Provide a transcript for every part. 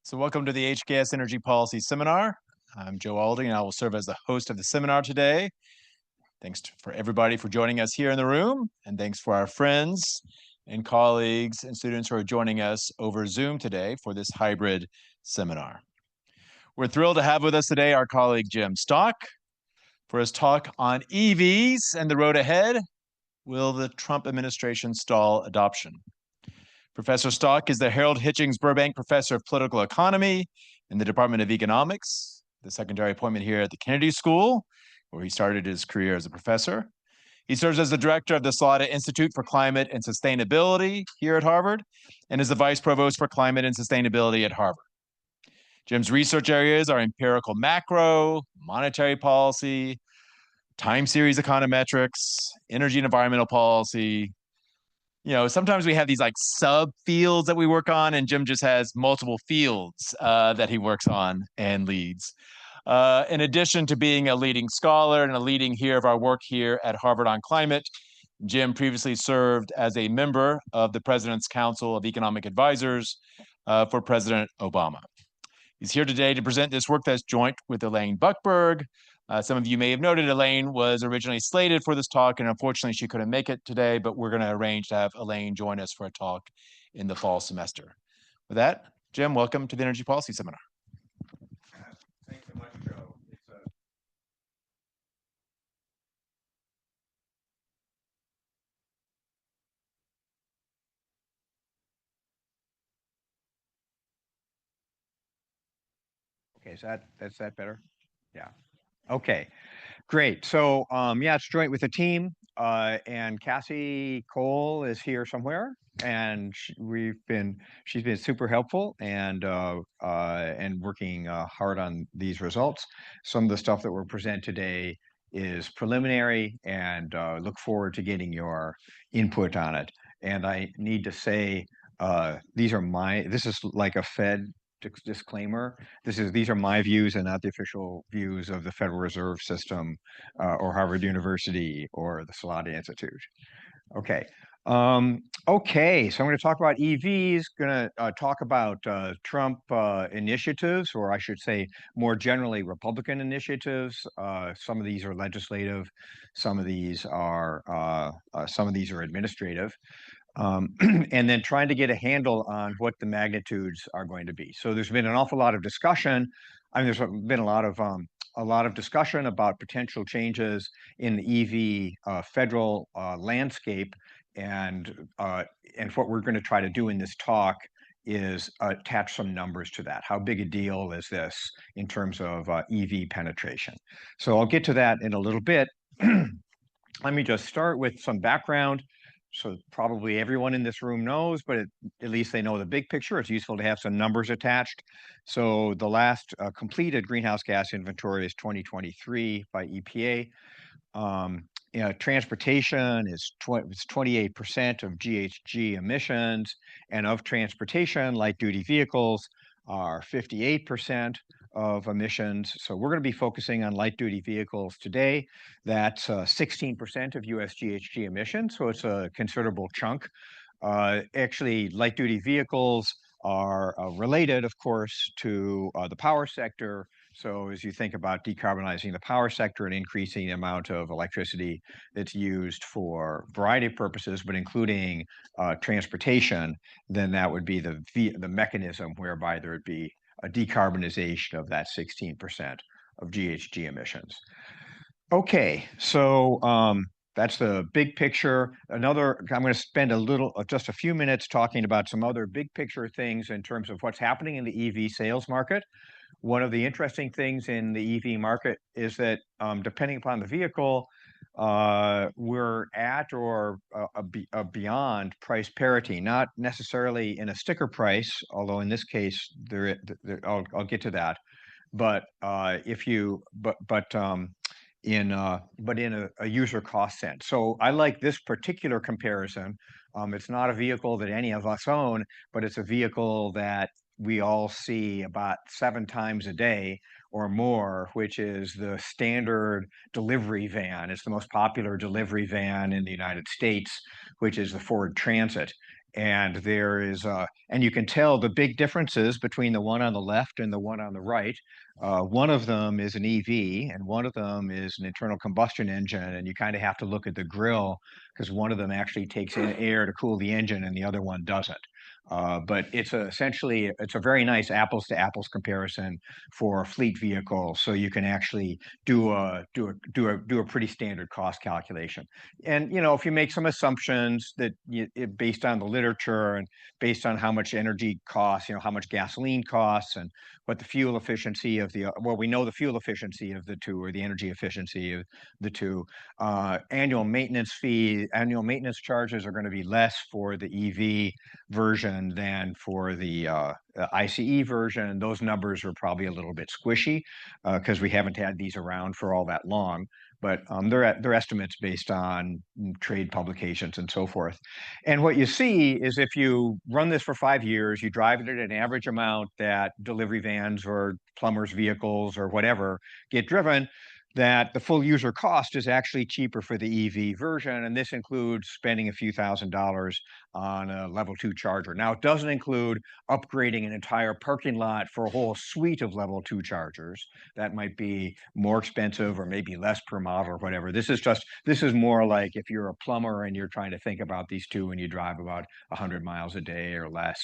So welcome to the HKS Energy Policy Seminar. I'm Joe Alding, and I will serve as the host of the seminar today. Thanks for everybody for joining us here in the room, and thanks for our friends and colleagues and students who are joining us over Zoom today for this hybrid seminar. We're thrilled to have with us today our colleague Jim Stock for his talk on EVs and the road ahead. Will the Trump administration stall adoption? Professor Stock is the Harold Hitchings Burbank Professor of Political Economy in the Department of Economics, the secondary appointment here at the Kennedy School, where he started his career as a professor. He serves as the director of the Salata Institute for Climate and Sustainability here at Harvard, and is the vice provost for climate and sustainability at Harvard. Jim's research areas are empirical macro, monetary policy, time series econometrics, energy and environmental policy. Sometimes we have these like subfields that we work on, and Jim just has multiple fields that he works on and leads. In addition to being a leading scholar and a leading here of our work here at Harvard on climate, Jim previously served as a member of the President's Council of Economic Advisors for President Obama. He's here today to present this work that's joint with Elaine Buckberg. Some of you may have noted Elaine was originally slated for this talk, and unfortunately she couldn't make it today, but we're going to arrange to have Elaine join us for a talk in the fall semester. With that, Jim, welcome to the Energy Policy Seminar. Thanks so much, Joe. Okay, is that better? Yeah. Okay, great. So yeah, it's joint with the team, and Cassie Cole is here somewhere, and she's been super helpful and working hard on these results. Some of the stuff that we'll present today is preliminary, and look forward to getting your input on it. And I need to say, this is like a Fed disclaimer. These are my views and not the official views of the Federal Reserve System, or Harvard University or the Salata Institute. Okay. Okay, so I'm going to talk about EVs, going to talk about Trump initiatives, or I should say more generally Republican initiatives. Some of these are legislative, some of these are administrative. And then trying to get a handle on what the magnitudes are going to be. So there's been an awful lot of discussion. I mean, there's been a lot of discussion about potential changes in the EV federal landscape, and what we're going to try to do in this talk is attach some numbers to that. How big a deal is this in terms of EV penetration? So I'll get to that in a little bit. Let me just start with some background. So probably everyone in this room knows, but at least they know the big picture. It's useful to have some numbers attached. So the last completed greenhouse gas inventory is 2023 by EPA. Transportation is 28% of GHG emissions, and of transportation, light duty vehicles are 58% of emissions. So we're going to be focusing on light duty vehicles today. That's 16% of US GHG emissions, so it's a considerable chunk. Actually, light duty vehicles are related, of course, to the power sector. So as you think about decarbonizing the power sector and increasing the amount of electricity that's used for a variety of purposes, but including transportation, then that would be the mechanism whereby there would be a decarbonization of that 16% of GHG emissions. Okay, so that's the big picture. I'm going to spend just a few minutes talking about some other big picture things in terms of what's happening in the EV sales market. One of the interesting things in the EV market is that depending upon the vehicle, we're at or beyond price parity, not necessarily in a sticker price, although in this case, I'll get to that. But in a user cost sense. So I like this particular comparison. It's not a vehicle that any of us own, but it's a vehicle that we all see about 7 times a day or more, which is the standard delivery van. It's the most popular delivery van in the United States, which is the Ford Transit. And there is, and you can tell the big differences between the one on the left and the one on the right. One of them is an EV, and one of them is an internal combustion engine. And you kind of have to look at the grill because one of them actually takes in air to cool the engine, and the other one doesn't. But essentially it's a very nice apples to apples comparison for fleet vehicles, so you can actually do a pretty standard cost calculation. And if you make some assumptions that based on the literature and based on how much energy costs, how much gasoline costs, and what the fuel efficiency of well, we know the fuel efficiency of the two, or the energy efficiency of the two. Annual maintenance charges are going to be less for the EV version than for the ICE version. Those numbers are probably a little bit squishy because we haven't had these around for all that long, but they're estimates based on trade publications and so forth. And what you see is if you run this for 5 years, you drive it at an average amount that delivery vans or plumbers' vehicles or whatever get driven, that the full user cost is actually cheaper for the EV version. And this includes spending a few $1,000s on a level 2 charger. Now, it doesn't include upgrading an entire parking lot for a whole suite of level 2 chargers. That might be more expensive or maybe less per model or whatever. This is more like if you're a plumber and you're trying to think about these two and you drive about 100 miles a day or less.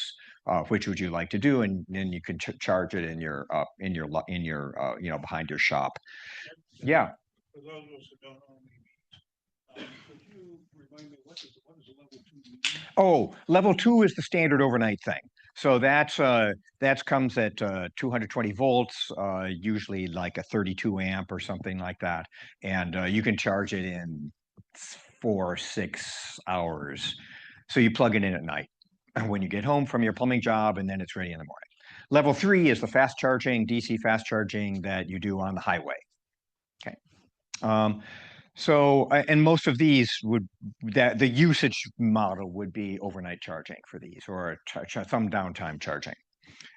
Which would you like to do? And then you can charge it in your behind your shop. Yeah. For those of us that don't own EVs, could you remind me what is a level 2 mean? Oh, level 2 is the standard overnight thing. So that comes at 220 volts, usually like a 32 amp or something like that, and you can charge it in 4 or 6 hours. So you plug it in at night when you get home from your plumbing job, and then it's ready in the morning. Level 3 is the fast charging, DC fast charging that you do on the highway. Okay. And most of these the usage model would be overnight charging for these, or some downtime charging.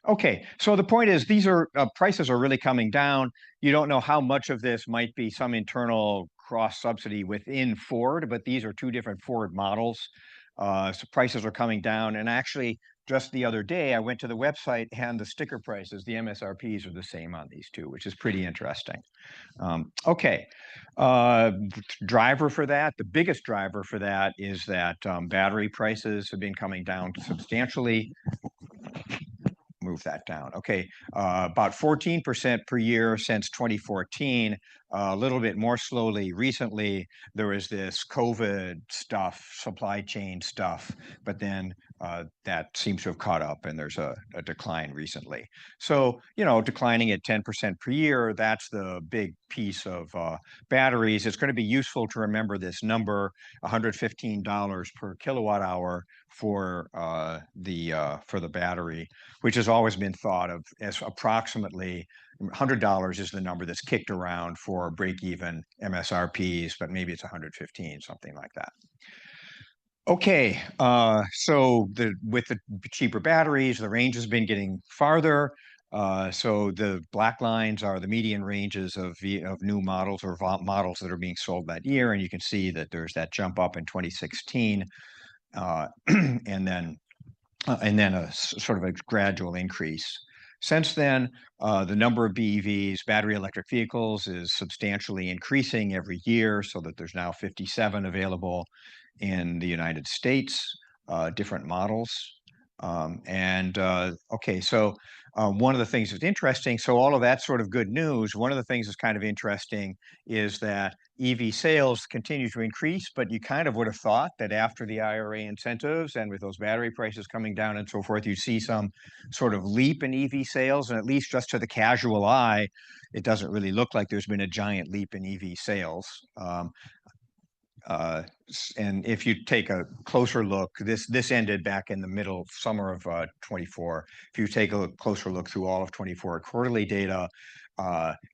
Okay, so the point is these are prices are really coming down. You don't know how much of this might be some internal cross subsidy within Ford, but these are two different Ford models. So prices are coming down, and actually just the other day I went to the website and the sticker prices, the MSRPs, are the same on these two, which is pretty interesting. Okay, driver for that, the biggest driver for that is that battery prices have been coming down substantially. Move that down. Okay, about 14% per year since 2014, a little bit more slowly recently. There was this COVID stuff, supply chain stuff, but then that seems to have caught up and there's a decline recently. So, declining at 10% per year, that's the big piece of batteries. It's going to be useful to remember this number, $115 per kilowatt hour for the battery, which has always been thought of as approximately $100 is the number that's kicked around for break-even MSRPs, but maybe it's 115, something like that. Okay, so with the cheaper batteries, the range has been getting farther. So the black lines are the median ranges of new models or models that are being sold that year, and you can see that there's that jump up in 2016, and then a sort of a gradual increase. Since then, the number of BEVs, battery electric vehicles, is substantially increasing every year, so that there's now 57 available in the United States, different models. Okay, so one of the things that's interesting, so all of that's sort of good news. One of the things that's kind of interesting is that EV sales continue to increase, but you kind of would have thought that after the IRA incentives and with those battery prices coming down and so forth, you see some sort of leap in EV sales, and at least just to the casual eye, it doesn't really look like there's been a giant leap in EV sales. And if you take a closer look, this ended back in the middle summer of 24. If you take a closer look through all of 24 quarterly data,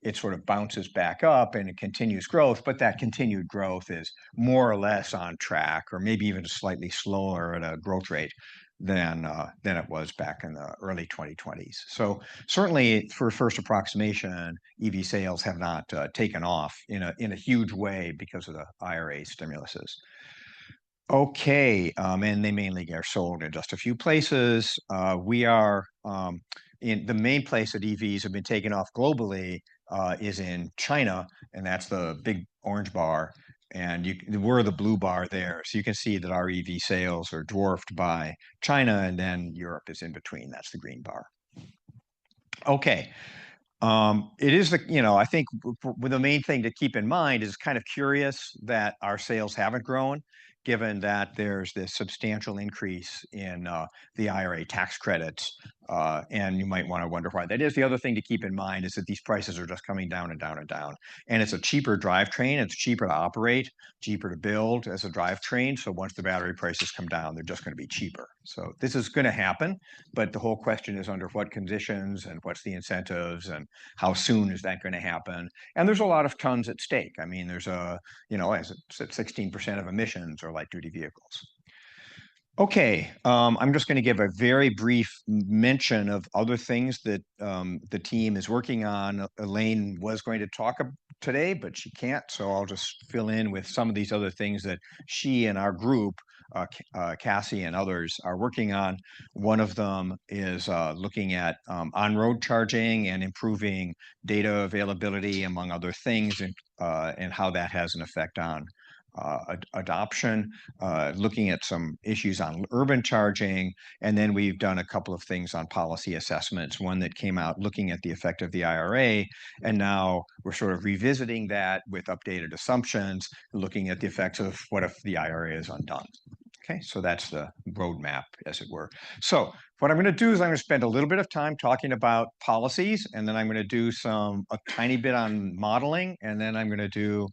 it sort of bounces back up and it continues growth, but that continued growth is more or less on track, or maybe even slightly slower at a growth rate than it was back in the early 2020s. So certainly for first approximation, EV sales have not taken off in a huge way because of the IRA stimuluses. Okay, and they mainly are sold in just a few places. We are in the main place that EVs have been taken off globally is in China, and that's the big orange bar. And we're the blue bar there. So you can see that our EV sales are dwarfed by China, and then Europe is in between. That's the green bar. Okay. It is I think the main thing to keep in mind is kind of curious that our sales haven't grown, given that there's this substantial increase in the IRA tax credits. And you might want to wonder why that is. The other thing to keep in mind is that these prices are just coming down and down and down. And it's a cheaper drivetrain. It's cheaper to operate, cheaper to build as a drivetrain. So once the battery prices come down, they're just going to be cheaper. So this is going to happen. But the whole question is under what conditions and what's the incentives and how soon is that going to happen? And there's a lot of tons at stake. I mean, there's as it said, 16% of emissions are light duty vehicles. Okay, I'm just going to give a very brief mention of other things that the team is working on. Elaine was going to talk today, but she can't, so I'll just fill in with some of these other things that she and our group, Cassie and others, are working on. One of them is looking at on-road charging and improving data availability, among other things, and how that has an effect on adoption, looking at some issues on urban charging, and then we've done a couple of things on policy assessments, one that came out looking at the effect of the IRA, and now we're sort of revisiting that with updated assumptions, looking at the effects of what if the IRA is undone. Okay, so that's the roadmap, as it were. So what I'm going to do is I'm going to spend a little bit of time talking about policies, and then I'm going to do a tiny bit on modeling, and then I'm going to do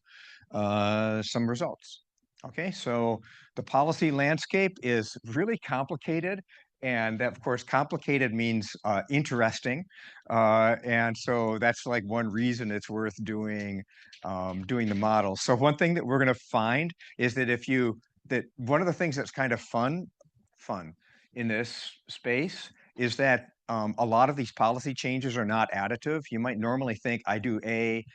some results. Okay, so the policy landscape is really complicated. And that, of course, complicated means interesting. And so that's like one reason it's worth doing the model. So one thing that we're going to find is that one of the things that's kind of fun in this space is that a lot of these policy changes are not additive. You might normally think I do A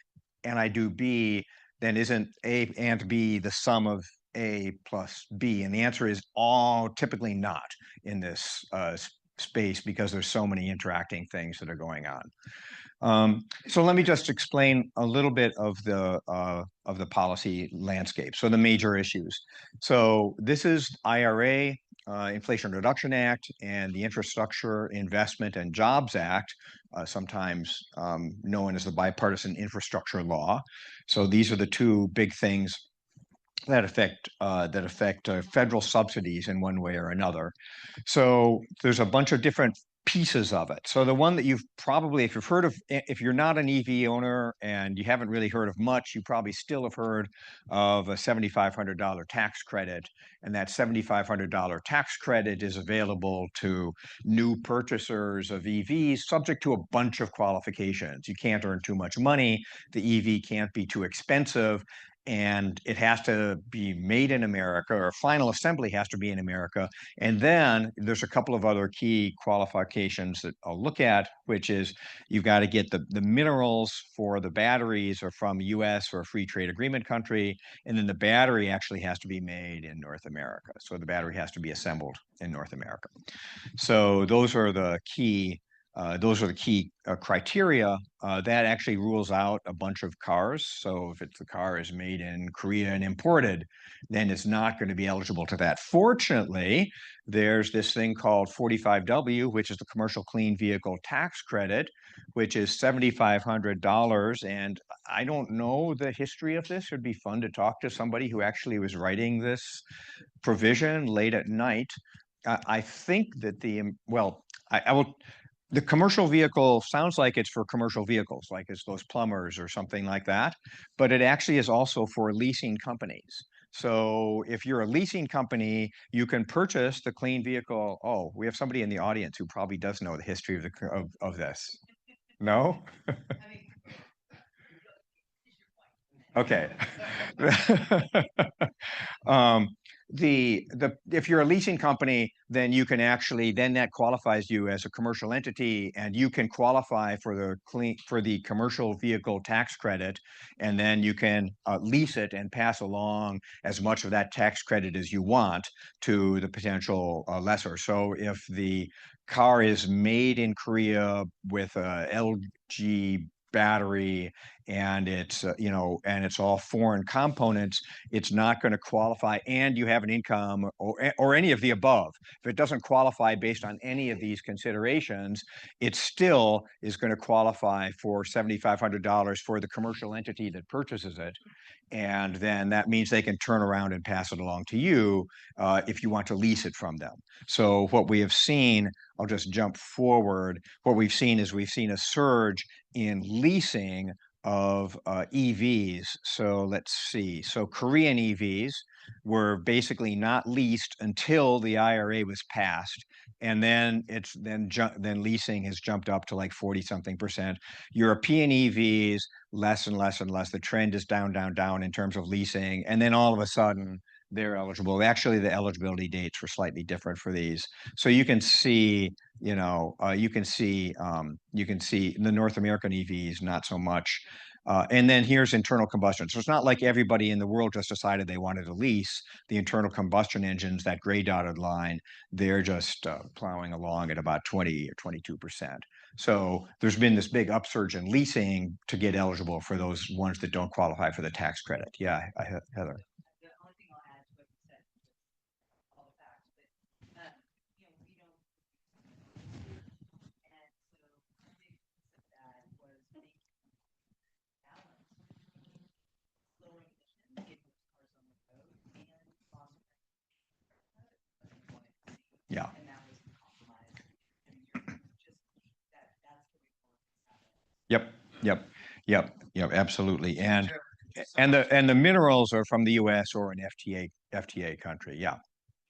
and I do B, then isn't A and B the sum of A plus B? And the answer is all typically not in this space because there's so many interacting things that are going on. So let me just explain a little bit of the policy landscape. So the major issues. So this is IRA, Inflation Reduction Act, and the Infrastructure Investment and Jobs Act, sometimes known as the Bipartisan Infrastructure Law. So these are the two big things that affect federal subsidies in one way or another. So there's a bunch of different pieces of it. So the one that you've probably, if you're not an EV owner and you haven't really heard of much, you probably still have heard of a $7,500 tax credit. And that $7,500 tax credit is available to new purchasers of EVs, subject to a bunch of qualifications. You can't earn too much money. The EV can't be too expensive, and it has to be made in America, or final assembly has to be in America. And then there's a couple of other key qualifications that I'll look at, which is you've got to get the minerals for the batteries are from US or a free trade agreement country, and then the battery actually has to be made in North America. So the battery has to be assembled in North America. So those are the key criteria. That actually rules out a bunch of cars. So if the car is made in Korea and imported, then it's not going to be eligible to that. Fortunately, there's this thing called 45W, which is the Commercial Clean Vehicle Tax Credit, which is $7,500. And I don't know the history of this. It'd be fun to talk to somebody who actually was writing this provision late at night. I think that I will. The commercial vehicle sounds like it's for commercial vehicles, like it's those plumbers or something like that, but it actually is also for leasing companies. So if you're a leasing company, you can purchase the clean vehicle. Oh, we have somebody in the audience who probably does know the history of this. No? Okay. if you're a leasing company, then you can actually, then that qualifies you as a commercial entity, and you can qualify for the commercial vehicle tax credit, and then you can lease it and pass along as much of that tax credit as you want to the potential lessor. So if the car is made in Korea with a LG battery and it's and it's all foreign components, it's not going to qualify, and you have an income or any of the above. If it doesn't qualify based on any of these considerations, it still is going to qualify for $7,500 for the commercial entity that purchases it. And then that means they can turn around and pass it along to you if you want to lease it from them. So what we have seen, I'll just jump forward. What we've seen is we've seen a surge in leasing of EVs. So let's see. So Korean EVs were basically not leased until the IRA was passed, and then then leasing has jumped up to like 40-something%. European EVs, less and less and less. The trend is down, down, down in terms of leasing, and then all of a sudden they're eligible. Actually, the eligibility dates were slightly different for these. So you can see, you can see the North American EVs, not so much. And then here's internal combustion. So it's not like everybody in the world just decided they wanted to lease. The internal combustion engines, that gray dotted line, they're just plowing along at about 20 or 22%. So there's been this big upsurge in leasing to get eligible for those ones that don't qualify for the tax credit. Yeah, Heather. The only thing I'll add to what you said, all the facts, but we don't. And so a big piece of that was making balance between slowing emissions, getting those cars on the road, and fostering. Yeah. And that was the compromise. And you're just that's the way. Yep, absolutely. And the minerals are from the US or an FTA country. Yeah. Could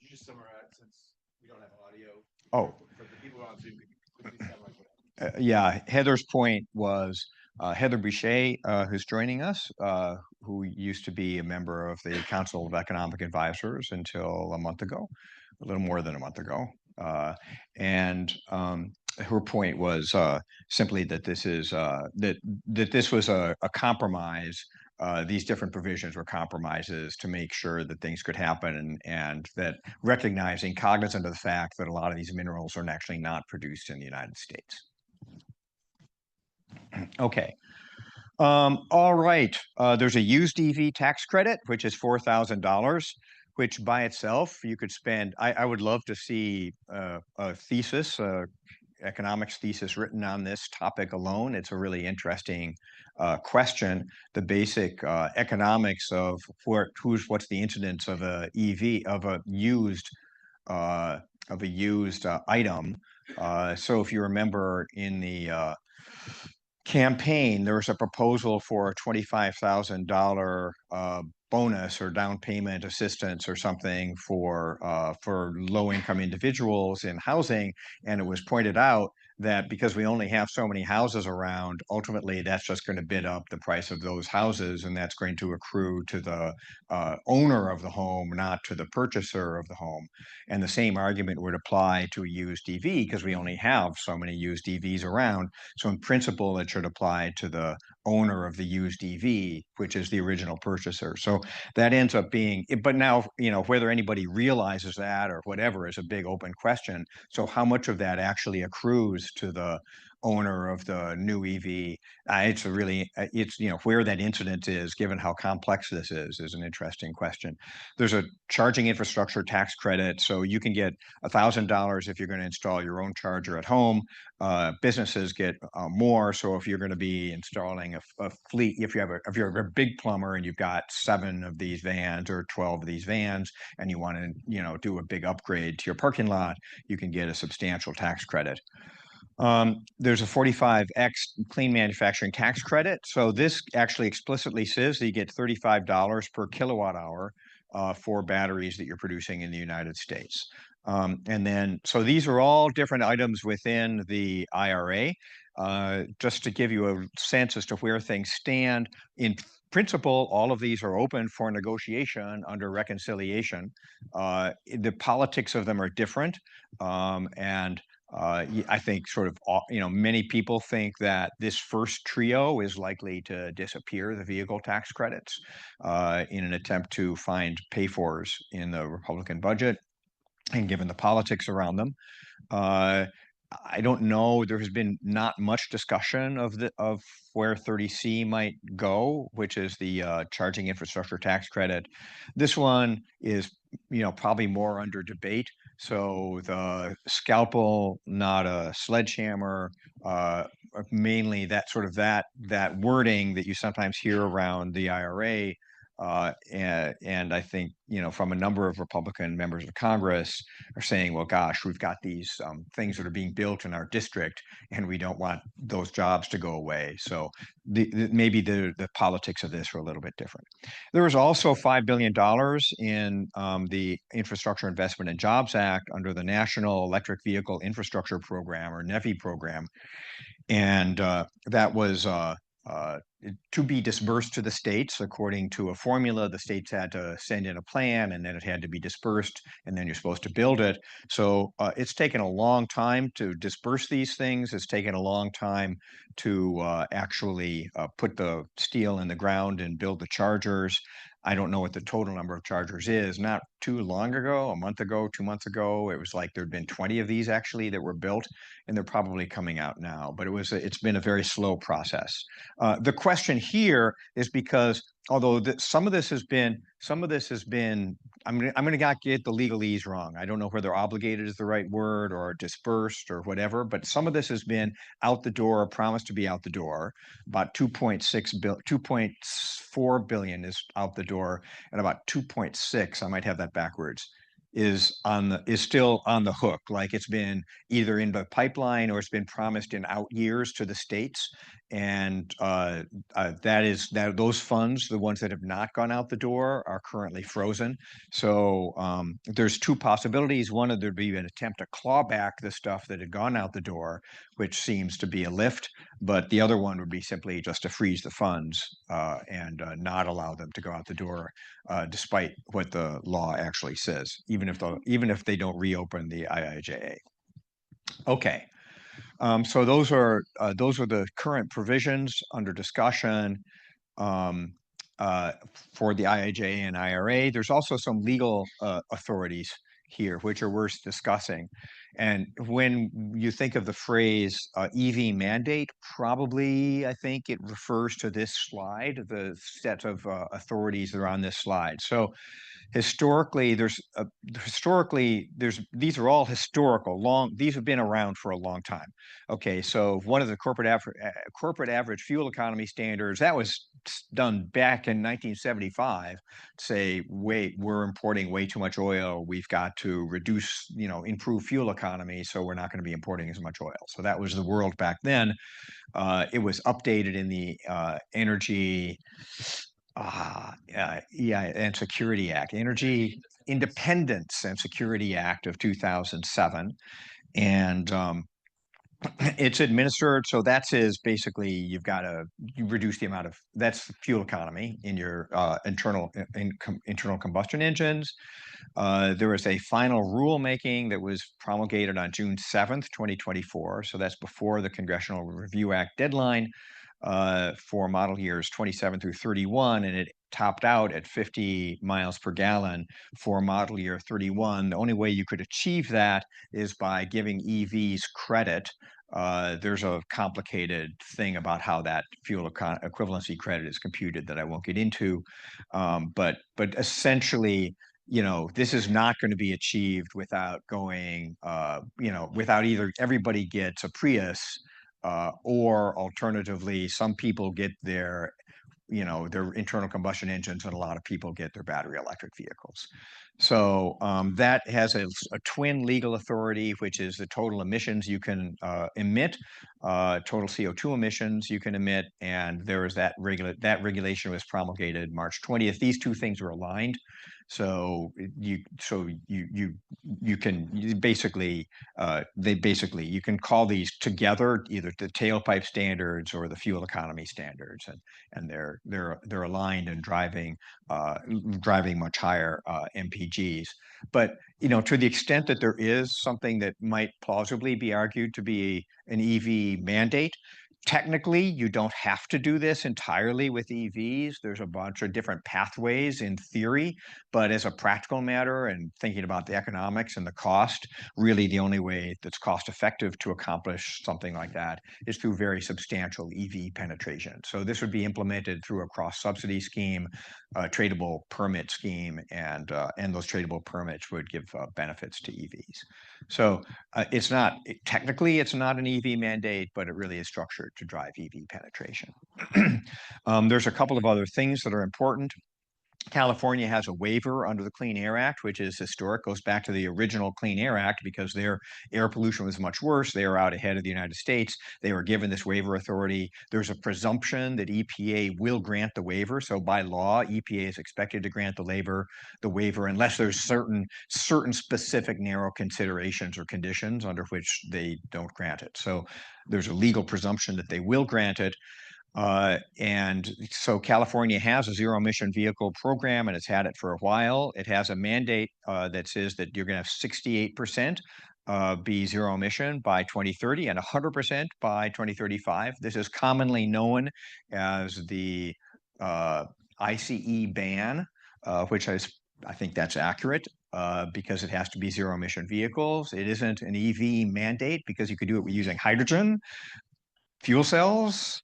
you just summarize, since we don't have audio? Oh. For the people on Zoom, quickly summarize what Yeah, Heather's point was Heather Boucher, who's joining us, who used to be a member of the Council of Economic Advisors until a month ago, a little more than a month ago. And her point was simply that this is that this was a compromise. These different provisions were compromises to make sure that things could happen, and that recognizing, cognizant of the fact that a lot of these minerals are actually not produced in the United States. Okay. All right. There's a used EV tax credit, which is $4,000, which by itself you could spend. I would love to see a thesis, economics thesis written on this topic alone. It's a really interesting question. The basic economics of what's the incidence of a EV, of a used item. So if you remember in the campaign, there was a proposal for a $25,000 bonus or down payment assistance or something for low-income individuals in housing, and it was pointed out that because we only have so many houses around, ultimately that's just going to bid up the price of those houses, and that's going to accrue to the owner of the home, not to the purchaser of the home. And the same argument would apply to a used EV because we only have so many used EVs around. So in principle, it should apply to the owner of the used EV, which is the original purchaser. So that ends up being, but now, whether anybody realizes that or whatever is a big open question. So how much of that actually accrues to the owner of the new EV? It's a really, where that incidence is, given how complex this is an interesting question. There's a charging infrastructure tax credit. So you can get $1,000 if you're going to install your own charger at home. Businesses get more. So if you're going to be installing a fleet, if you're a big plumber and you've got 7 of these vans or 12 of these vans, and you want to do a big upgrade to your parking lot, you can get a substantial tax credit. There's a 45X clean manufacturing tax credit. So this actually explicitly says that you get $35 per kilowatt hour for batteries that you're producing in the United States. And then, so these are all different items within the IRA. Just to give you a sense as to where things stand, in principle, all of these are open for negotiation under reconciliation. The politics of them are different, and I think sort of, many people think that this first trio is likely to disappear, the vehicle tax credits, in an attempt to find pay-fors in the Republican budget, and given the politics around them. I don't know. There has been not much discussion of where 30C might go, which is the charging infrastructure tax credit. This one is, probably more under debate. So the scalpel, not a sledgehammer, mainly that sort of that wording that you sometimes hear around the IRA. And I think, from a number of Republican members of Congress are saying, well, gosh, we've got these things that are being built in our district, and we don't want those jobs to go away. So maybe the politics of this are a little bit different. There was also $5 billion in the Infrastructure Investment and Jobs Act under the National Electric Vehicle Infrastructure Program, or NEVI program. And that was to be disbursed to the states according to a formula. The states had to send in a plan, and then it had to be dispersed, and then you're supposed to build it. So it's taken a long time to disperse these things. It's taken a long time to actually put the steel in the ground and build the chargers. I don't know what the total number of chargers is. Not too long ago, a month ago, 2 months ago, it was like there'd been 20 of these actually that were built, and they're probably coming out now. But it's been a very slow process. The question here is because although some of this has been, I'm gonna get the legalese wrong. I don't know whether obligated is the right word, or dispersed, or whatever, but some of this has been out the door, promised to be out the door. About 2.4 billion is out the door, and about 2.6, I might have that backwards, is still on the hook. Like it's been either in the pipeline or it's been promised in out years to the states. And those funds, the ones that have not gone out the door, are currently frozen. So there's two possibilities. One, there'd be an attempt to claw back the stuff that had gone out the door, which seems to be a lift. But the other one would be simply just to freeze the funds and not allow them to go out the door, despite what the law actually says, even if they don't reopen the IIJA. Okay. So those are the current provisions under discussion for the IIJA and IRA. There's also some legal authorities here which are worth discussing. And when you think of the phrase EV mandate, probably I think it refers to this slide, the set of authorities that are on this slide. So historically, these are all historical, these have been around for a long time. Okay, so one of the corporate average fuel economy standards, that was done back in 1975, say, wait, we're importing way too much oil, we've got to reduce, improve fuel economy, so we're not going to be importing as much oil. So that was the world back then. It was updated in the Energy and Security Act, Energy Independence and Security Act of 2007. And it's administered, so basically you reduce the amount of, that's fuel economy in your internal combustion engines. There was a final rulemaking that was promulgated on June 7th, 2024. So that's before the Congressional Review Act deadline for model years 27 through 31, and it topped out at 50 miles per gallon for model year 31. The only way you could achieve that is by giving EVs credit. There's a complicated thing about how that fuel equivalency credit is computed that I won't get into, but essentially, this is not going to be achieved without going, without either everybody gets a Prius, or alternatively, some people get their internal combustion engines, and a lot of people get their battery electric vehicles. So that has a twin legal authority, which is the total emissions you can emit, total CO2 emissions you can emit, and there is that regulation was promulgated March 20th. These two things were aligned. So you can basically you can call these together either the tailpipe standards or the fuel economy standards, and they're aligned and driving much higher MPGs. But to the extent that there is something that might plausibly be argued to be an EV mandate, technically, you don't have to do this entirely with EVs. There's a bunch of different pathways in theory, but as a practical matter and thinking about the economics and the cost, really the only way that's cost effective to accomplish something like that is through very substantial EV penetration. So this would be implemented through a cross-subsidy scheme, a tradable permit scheme, and those tradable permits would give benefits to EVs. So technically it's not an EV mandate, but it really is structured to drive EV penetration. There's a couple of other things that are important. California has a waiver under the Clean Air Act, which is historic, goes back to the original Clean Air Act because their air pollution was much worse. They are out ahead of the United States. They were given this waiver authority. There's a presumption that EPA will grant the waiver. So by law, EPA is expected to grant the waiver unless there's certain specific narrow considerations or conditions under which they don't grant it. So there's a legal presumption that they will grant it. And so California has a zero emission vehicle program, and it's had it for a while. It has a mandate that says that you're going to have 68% be zero emission by 2030 and 100% by 2035. This is commonly known as the ICE ban, which I think that's accurate. Because it has to be zero emission vehicles. It isn't an EV mandate because you could do it using hydrogen, fuel cells,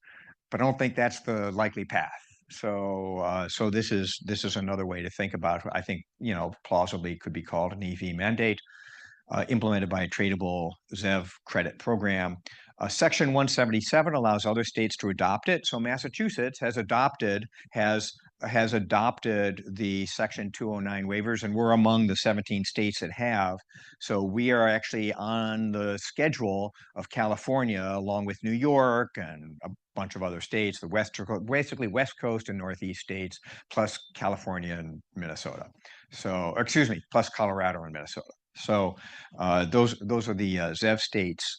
but I don't think that's the likely path. So this is another way to think about it. I think, plausibly could be called an EV mandate, implemented by a tradable ZEV credit program. Section 177 allows other states to adopt it. So Massachusetts has adopted the Section 209 waivers, and we're among the 17 states that have. So we are actually on the schedule of California, along with New York and a bunch of other states, basically West Coast and Northeast states, plus California and Minnesota. So, excuse me, plus Colorado and Minnesota. So those are the ZEV states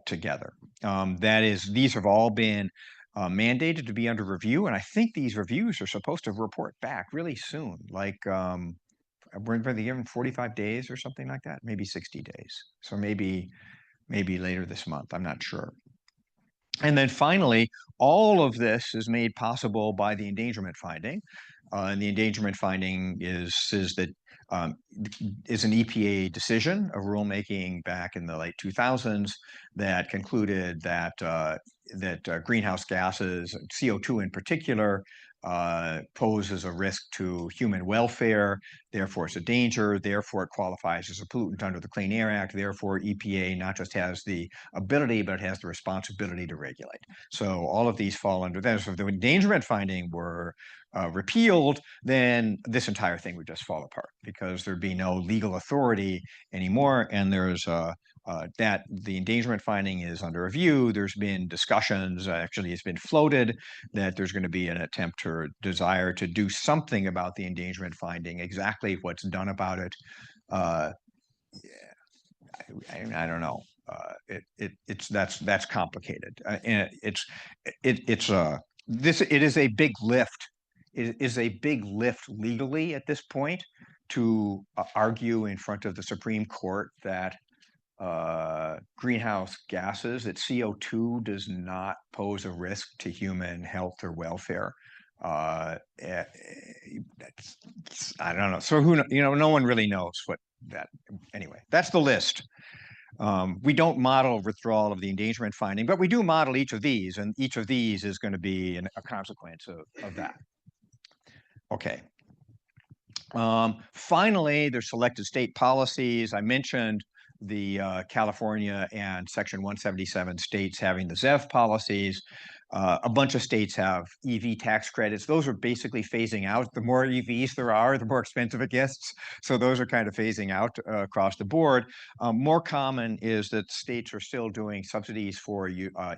together. These have all been mandated to be under review, and I think these reviews are supposed to report back really soon, like we're going to give them 45 days or something like that, maybe 60 days. So maybe later this month, I'm not sure. And then finally, all of this is made possible by the endangerment finding. And the endangerment finding is an EPA decision, a rulemaking back in the late 2000s that concluded that greenhouse gases, CO2 in particular, poses a risk to human welfare. Therefore, it's a danger. Therefore, it qualifies as a pollutant under the Clean Air Act. Therefore, EPA not just has the ability, but it has the responsibility to regulate. So all of these fall under that. So if the endangerment finding were repealed, then this entire thing would just fall apart because there'd be no legal authority anymore. And there's that the endangerment finding is under review. There's been discussions, actually it's been floated, that there's going to be an attempt or desire to do something about the endangerment finding. Exactly what's done about it, I don't know. That's complicated. And it is a big lift. It is a big lift legally at this point to argue in front of the Supreme Court that greenhouse gases, that CO2 does not pose a risk to human health or welfare. I don't know. So no one really knows what that. Anyway, that's the list. We don't model withdrawal of the endangerment finding, but we do model each of these, and each of these is going to be a consequence of that. Okay. Finally, there's selected state policies. I mentioned the California and Section 177 states having the ZEV policies. A bunch of states have EV tax credits. Those are basically phasing out. The more EVs there are, the more expensive it gets. So those are kind of phasing out across the board. More common is that states are still doing subsidies for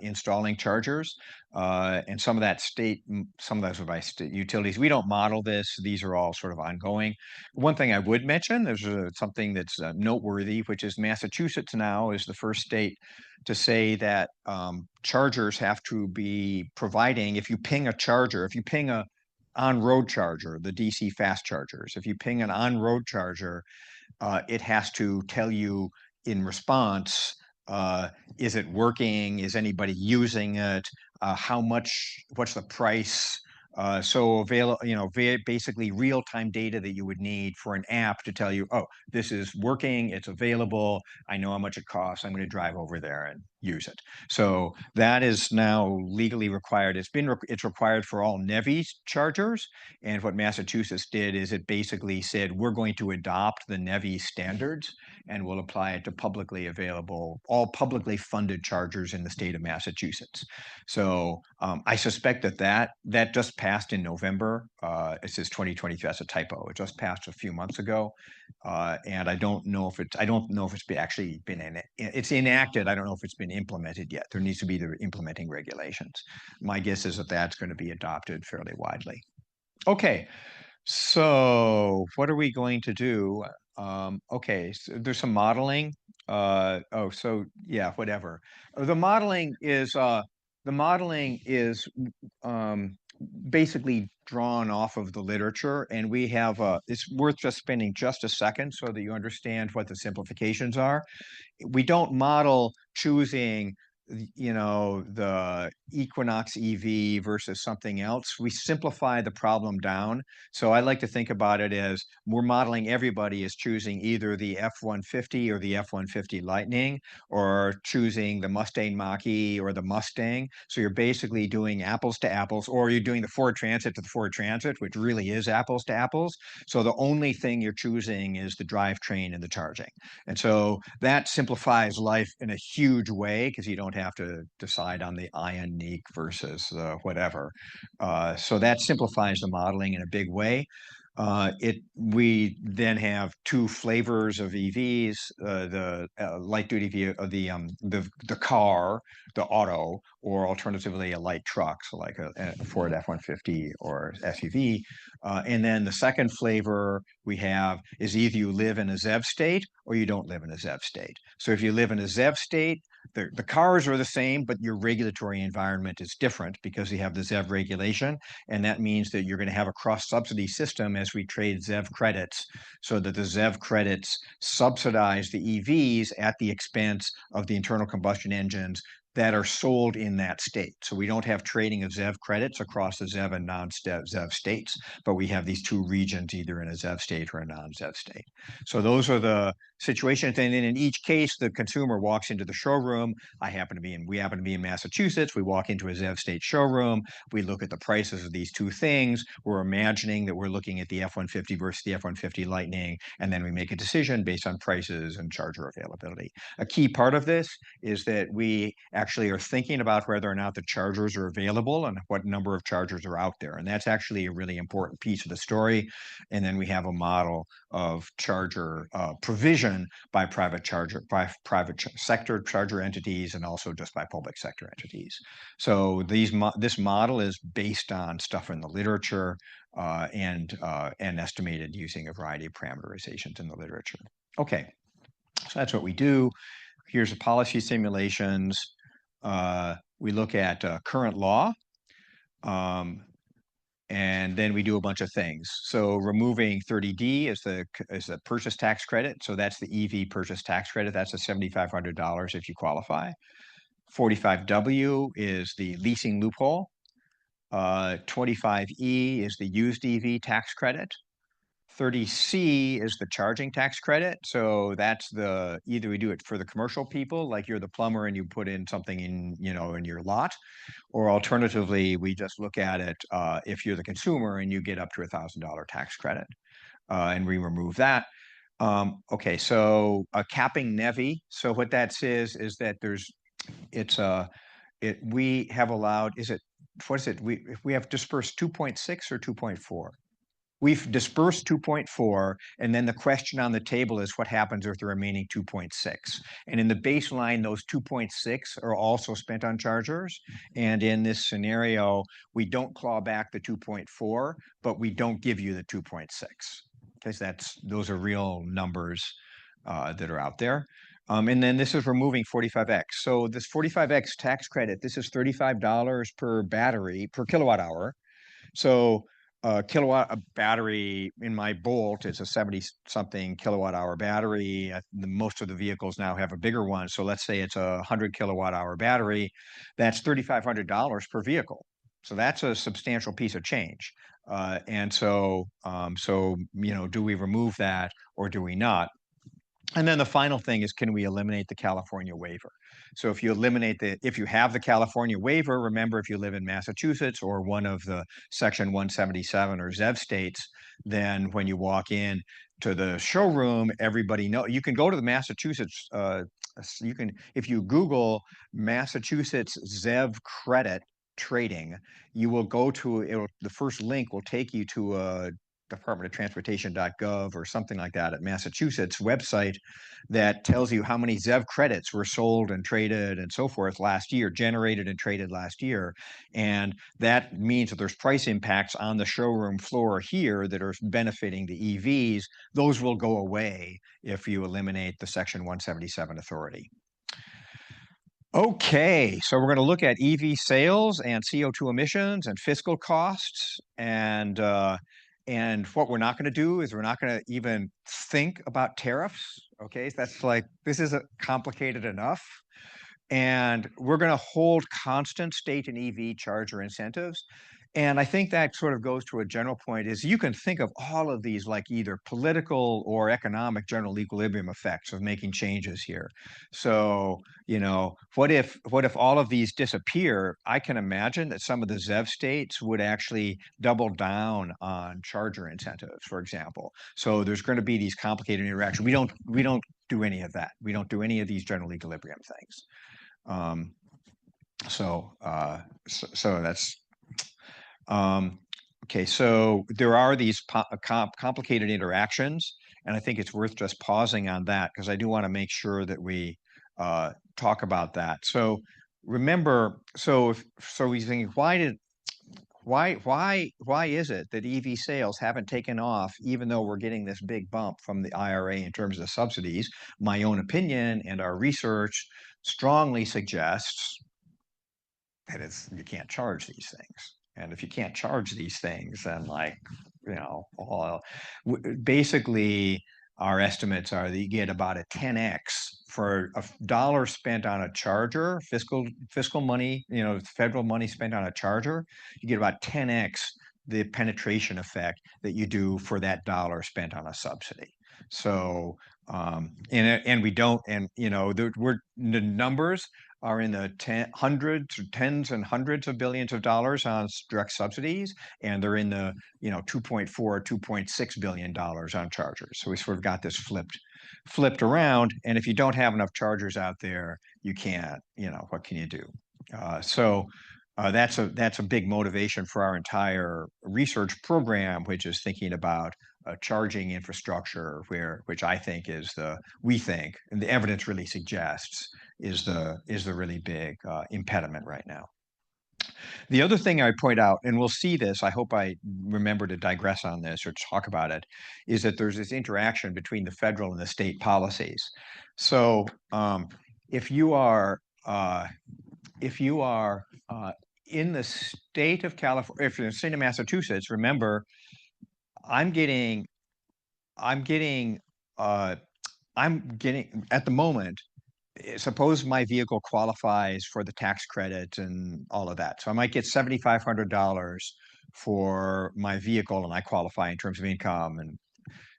installing chargers. And some of those are by state utilities. We don't model this. These are all sort of ongoing. One thing I would mention, there's something that's noteworthy, which is Massachusetts now is the first state to say that chargers have to be providing, if you ping a charger, if you ping a on-road charger, the DC fast chargers, if you ping an on-road charger, it has to tell you in response, is it working? Is anybody using it? How much, what's the price? So basically real-time data that you would need for an app to tell you, oh, this is working, it's available, I know how much it costs, I'm going to drive over there and use it. So that is now legally required. It's required for all NEVI chargers. And what Massachusetts did is it basically said, we're going to adopt the NEVI standards and we'll apply it to publicly available, all publicly funded chargers in the state of Massachusetts. So I suspect that just passed in November. It says 2023. That's a typo. It just passed a few months ago, and I don't know if it's actually been it's enacted. I don't know if it's been implemented yet. There needs to be the implementing regulations. My guess is that that's going to be adopted fairly widely. Okay, so what are we going to do? Okay, so there's some modeling. So yeah, whatever. The modeling is basically drawn off of the literature, and we have it's worth just spending just a second so that you understand what the simplifications are. We don't model choosing the Equinox EV versus something else. We simplify the problem down. So I like to think about it as we're modeling everybody as choosing either the F-150 or the F-150 Lightning, or choosing the Mustang Mach-E or the Mustang. So you're basically doing apples to apples, or you're doing the Ford Transit to the Ford Transit, which really is apples to apples. So the only thing you're choosing is the drivetrain and the charging. And so that simplifies life in a huge way because you don't have to decide on the Ioniq versus whatever. So that simplifies the modeling in a big way. We then have two flavors of EVs: the light duty vehicle, the car, the auto, or alternatively a light truck, so like a Ford F-150 or SUV. And then the second flavor we have is either you live in a ZEV state or you don't live in a ZEV state. So if you live in a ZEV state, the cars are the same, but your regulatory environment is different because you have the ZEV regulation. And that means that you're going to have a cross-subsidy system as we trade ZEV credits, so that the ZEV credits subsidize the EVs at the expense of the internal combustion engines that are sold in that state. So we don't have trading of ZEV credits across the ZEV and non-ZEV states, but we have these two regions, either in a ZEV state or a non-ZEV state. So those are the situations. And then in each case, the consumer walks into the showroom. We happen to be in Massachusetts. We walk into a ZEV state showroom. We look at the prices of these two things. We're imagining that we're looking at the F-150 versus the F-150 Lightning, and then we make a decision based on prices and charger availability. A key part of this is that we actually are thinking about whether or not the chargers are available and what number of chargers are out there. And that's actually a really important piece of the story. And then we have a model of charger provision by private sector charger entities, and also just by public sector entities. So this model is based on stuff in the literature and estimated using a variety of parameterizations in the literature. Okay, so that's what we do. Here's the policy simulations. We look at current law, and then we do a bunch of things. So removing 30D is the purchase tax credit. So that's the EV purchase tax credit. That's the $7,500 if you qualify. 45W is the leasing loophole. 25E is the used EV tax credit. 30C is the charging tax credit. So that's either we do it for the commercial people, like you're the plumber and you put in something in your lot, or alternatively, we just look at it if you're the consumer and you get up to $1,000 tax credit, and we remove that. Okay, so capping NEVI. So what that says is that we have allowed, what is it? We have dispersed 2.6 or 2.4. We've dispersed 2.4, and then the question on the table is what happens with the remaining 2.6. And in the baseline, those 2.6 are also spent on chargers. And in this scenario, we don't claw back the 2.4, but we don't give you the 2.6, because those are real numbers that are out there. And then this is removing 45X. So this 45X tax credit, this is $35 per battery, per kilowatt hour. So a battery in my Bolt is a 70-something kilowatt hour battery. Most of the vehicles now have a bigger one. So let's say it's a 100 kilowatt hour battery. That's $3,500 per vehicle. So that's a substantial piece of change. And so, do we remove that or do we not? And then the final thing is, can we eliminate the California waiver? So if you have the California waiver, remember, if you live in Massachusetts or one of the Section 177 or ZEV states, then when you walk in to the showroom, everybody you can go to the Massachusetts, if you Google Massachusetts ZEV credit trading, you will go to the first link will take you to a Department of Transportation.gov or something like that at Massachusetts website that tells you how many ZEV credits were sold and traded and so forth last year, generated and traded last year. And that means that there's price impacts on the showroom floor here that are benefiting the EVs. Those will go away if you eliminate the Section 177 authority. Okay, so we're going to look at EV sales and CO2 emissions and fiscal costs. And what we're not going to do is we're not going to even think about tariffs. Okay, that's this isn't complicated enough. And we're going to hold constant state and EV charger incentives. And I think that sort of goes to a general point is you can think of all of these like either political or economic general equilibrium effects of making changes here. So, what if all of these disappear? I can imagine that some of the ZEV states would actually double down on charger incentives, for example. So there's going to be these complicated interactions. We don't do any of that. We don't do any of these general equilibrium things. So that's okay. So there are these complicated interactions, and I think it's worth just pausing on that because I do want to make sure that we talk about that. So remember, so he's thinking, why is it that EV sales haven't taken off even though we're getting this big bump from the IRA in terms of subsidies? My own opinion and our research strongly suggests that you can't charge these things. And if you can't charge these things, then basically our estimates are that you get about a 10x for a dollar spent on a charger, fiscal money, federal money spent on a charger, you get about 10x the penetration effect that you do for that dollar spent on a subsidy. So, and we don't, and the numbers are in the tens and hundreds of billions of dollars on direct subsidies, and they're in the 2.4 or 2.6 billion dollars on chargers. So we sort of got this flipped around, and if you don't have enough chargers out there, you can't. What can you do? That's a big motivation for our entire research program, which is thinking about charging infrastructure, which I think we think, and the evidence really suggests is the really big impediment right now. The other thing I point out, and we'll see this, I hope I remember to digress on this or talk about it, is that there's this interaction between the federal and the state policies. So if you are in the state of California, if you're in the state of Massachusetts, remember, I'm getting at the moment, suppose my vehicle qualifies for the tax credit and all of that. So I might get $7,500 for my vehicle and I qualify in terms of income. And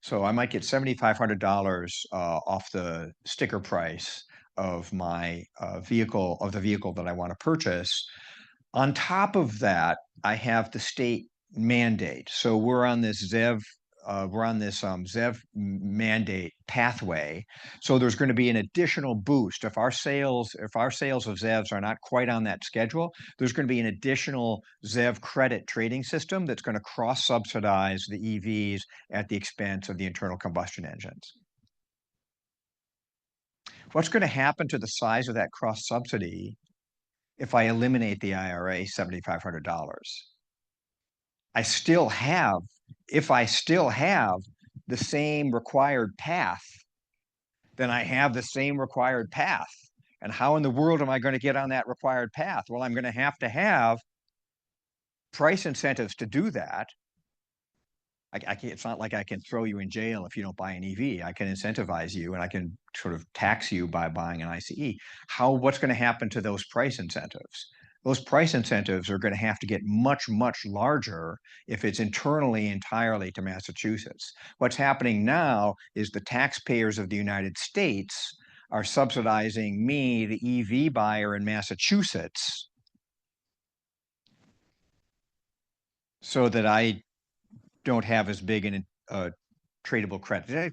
so I might get $7,500 off the sticker price of my vehicle, of the vehicle that I want to purchase. On top of that, I have the state mandate. So we're on this ZEV ZEV mandate pathway. So there's going to be an additional boost. If our sales of ZEVs are not quite on that schedule, there's going to be an additional ZEV credit trading system that's going to cross-subsidize the EVs at the expense of the internal combustion engines. What's going to happen to the size of that cross-subsidy if I eliminate the IRA $7,500? If I still have the same required path, then I have the same required path. And how in the world am I going to get on that required path? Well, I'm going to have price incentives to do that. I can't, it's not like I can throw you in jail if you don't buy an EV. I can incentivize you and I can sort of tax you by buying an ICE. What's going to happen to those price incentives? Those price incentives are going to have to get much, much larger if it's internally entirely to Massachusetts. What's happening now is the taxpayers of the United States are subsidizing me, the EV buyer in Massachusetts, so that I don't have as big an tradable credit. Do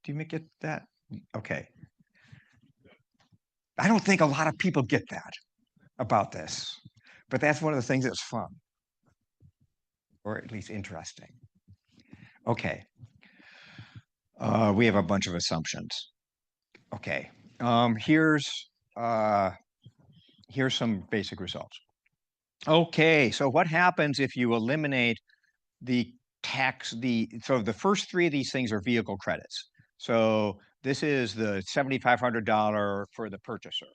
you get that? Okay. I don't think a lot of people get that about this, but that's one of the things that's fun, or at least interesting. Okay. We have a bunch of assumptions. Okay. Here's some basic results. Okay, so what happens if you eliminate the so the first three of these things are vehicle credits. So this is the $7,500 for the purchaser.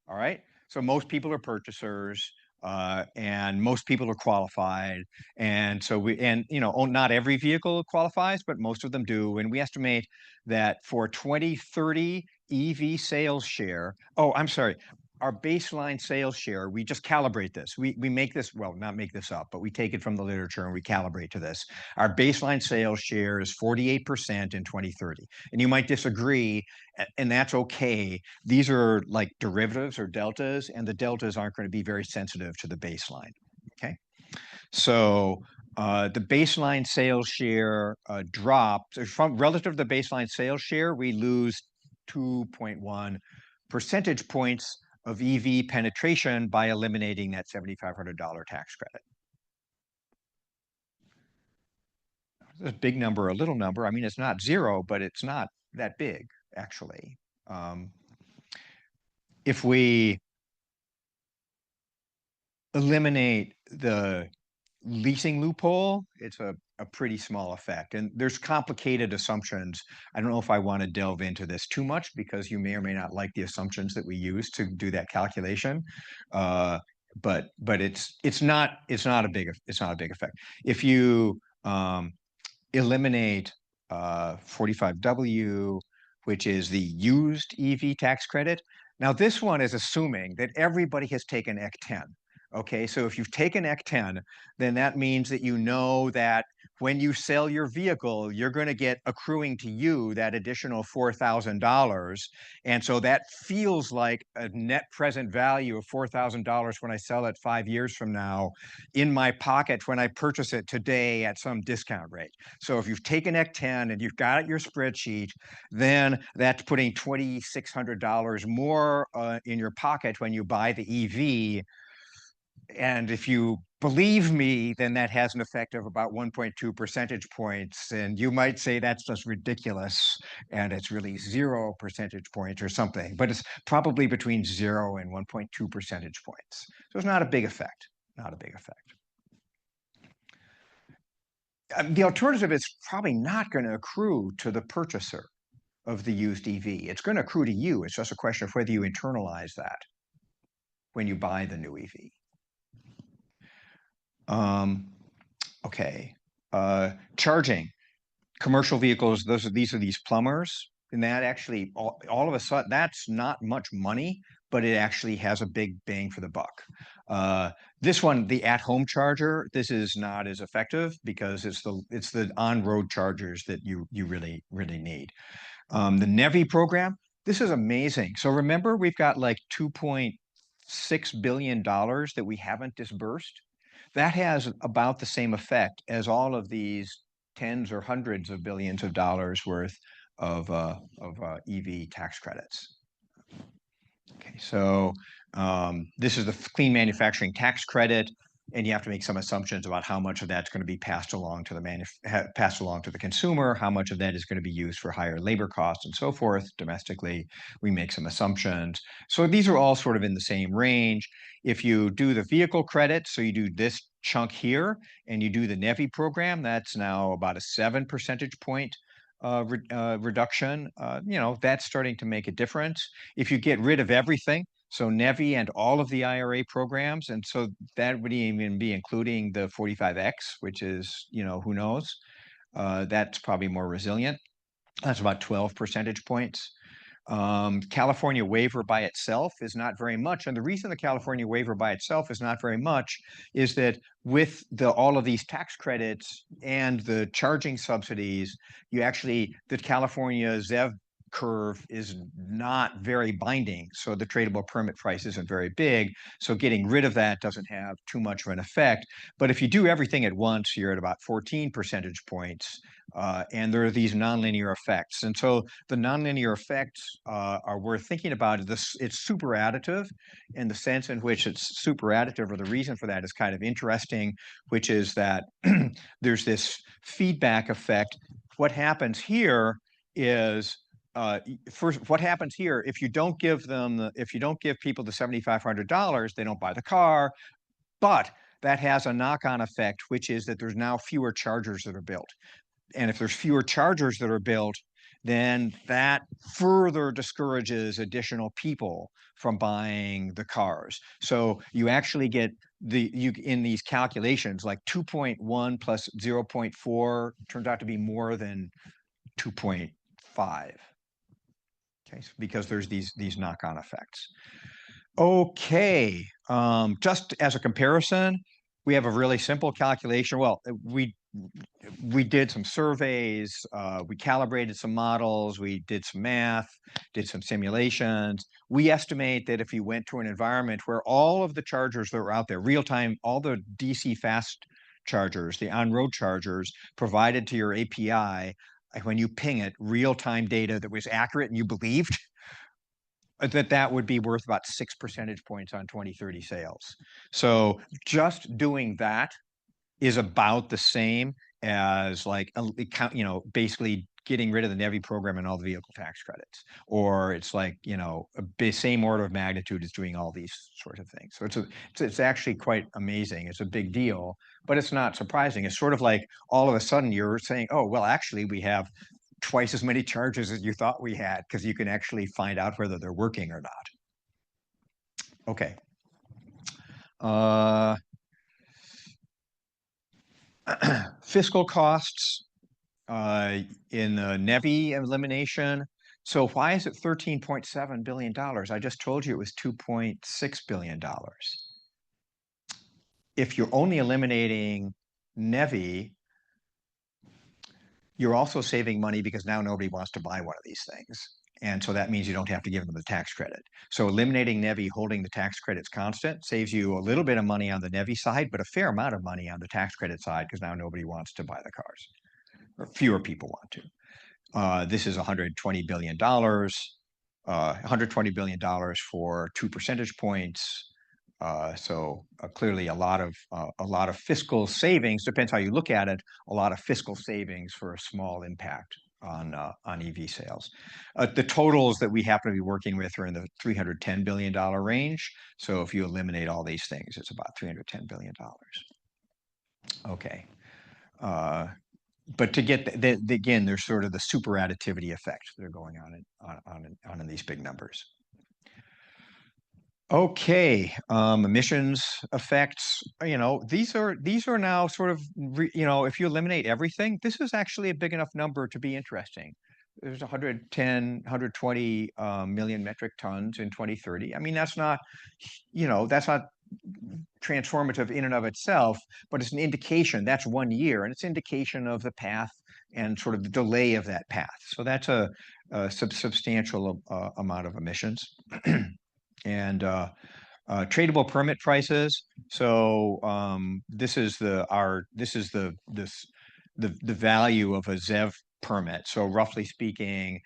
All right. So most people are purchasers, and most people are qualified. And so not every vehicle qualifies, but most of them do. And we estimate that for 2030 EV sales share, I'm sorry, our baseline sales share, we just calibrate this. We make this, well, not make this up, but we take it from the literature and we calibrate to this. Our baseline sales share is 48% in 2030. And you might disagree, and that's okay. These are like derivatives or deltas, and the deltas aren't going to be very sensitive to the baseline. Okay. So the baseline sales share drops relative to the baseline sales share. We lose 2.1 percentage points of EV penetration by eliminating that $7,500 tax credit. A big number, a little number. I mean, it's not zero, but it's not that big, actually. If we eliminate the leasing loophole, it's a pretty small effect. And there's complicated assumptions. I don't know if I want to delve into this too much because you may or may not like the assumptions that we use to do that calculation. But it's not a big effect. If you eliminate 45W, which is the used EV tax credit. Now this one is assuming that everybody has taken EC10. Okay, so if you've taken EC10, then that means that you know that when you sell your vehicle, you're going to get accruing to you that additional $4,000. And so that feels like a net present value of $4,000 when I sell it 5 years from now in my pocket when I purchase it today at some discount rate. So if you've taken EC10 and you've got it in your spreadsheet, then that's putting $2,600 more in your pocket when you buy the EV. And if you believe me, then that has an effect of about 1.2 percentage points. And you might say that's just ridiculous. And it's really 0 percentage points or something. But it's probably between 0 and 1.2 percentage points. So it's not a big effect. Not a big effect. The alternative is probably not going to accrue to the purchaser of the used EV. It's going to accrue to you. It's just a question of whether you internalize that when you buy the new EV. Okay. Charging. Commercial vehicles, these are these plumbers. And that actually, all of a sudden, that's not much money, but it actually has a big bang for the buck. This one, the at-home charger, this is not as effective because it's the on-road chargers that you really, really need. The NEVI program, this is amazing. So remember, we've got like $2.6 billion that we haven't disbursed. That has about the same effect as all of these tens or hundreds of billions of dollars worth of EV tax credits. Okay, so this is the clean manufacturing tax credit, and you have to make some assumptions about how much of that's going to be passed along to the consumer, how much of that is going to be used for higher labor costs and so forth. Domestically, we make some assumptions. So these are all sort of in the same range. If you do the vehicle credit, so you do this chunk here, and you do the NEVI program, that's now about a 7 percentage point reduction. That's starting to make a difference. If you get rid of everything, so NEVI and all of the IRA programs, and so that would even be including the 45X, which is, who knows, that's probably more resilient. That's about 12 percentage points. California waiver by itself is not very much. And the reason the California waiver by itself is not very much is that with all of these tax credits and the charging subsidies, the California ZEV curve is not very binding. So the tradable permit price isn't very big. So getting rid of that doesn't have too much of an effect. But if you do everything at once, you're at about 14 percentage points. And there are these nonlinear effects. And so the nonlinear effects are worth thinking about. It's super additive, and the sense in which it's super additive, or the reason for that, is kind of interesting, which is that there's this feedback effect. What happens here is first, what happens here, if you don't give people the $7,500, they don't buy the car. But that has a knock-on effect, which is that there's now fewer chargers that are built. And if there's fewer chargers that are built, then that further discourages additional people from buying the cars. So you actually get in these calculations, like 2.1 plus 0.4 turns out to be more than 2.5. Okay, so because there's these knock-on effects. Okay, just as a comparison, we have a really simple calculation. Well, we did some surveys, we calibrated some models, we did some math, did some simulations. We estimate that if you went to an environment where all of the chargers that were out there, real-time, all the DC fast chargers, the on-road chargers provided to your API, when you ping it, real-time data that was accurate and you believed, that would be worth about 6 percentage points on 2030 sales. So just doing that is about the same as basically getting rid of the NEVI program and all the vehicle tax credits. Or it's like, same order of magnitude as doing all these sorts of things. So it's actually quite amazing. It's a big deal, but it's not surprising. It's sort of like all of a sudden you're saying, oh, well, actually we have twice as many charges as you thought we had, because you can actually find out whether they're working or not. Okay. Fiscal costs in the NEVI elimination. So why is it $13.7 billion? I just told you it was $2.6 billion. If you're only eliminating NEVI, you're also saving money because now nobody wants to buy one of these things. And so that means you don't have to give them the tax credit. So eliminating NEVI, holding the tax credits constant, saves you a little bit of money on the NEVI side, but a fair amount of money on the tax credit side, because now nobody wants to buy the cars, or fewer people want to. This is $120 billion, $120 billion for 2 percentage points. So clearly a lot of fiscal savings, depends how you look at it, a lot of fiscal savings for a small impact on EV sales. The totals that we happen to be working with are in the $310 billion range. So if you eliminate all these things, it's about $310 billion. Okay. But to get again, there's sort of the super additivity effect that are going on in these big numbers. Okay, emissions effects, these are now sort of, if you eliminate everything, this is actually a big enough number to be interesting. There's 120 million metric tons in 2030. I mean, that's not transformative in and of itself, but it's an indication. That's 1 year, and it's an indication of the path and sort of the delay of that path. So that's a substantial amount of emissions. And tradable permit prices. So this is the the value of a ZEV permit. So roughly speaking,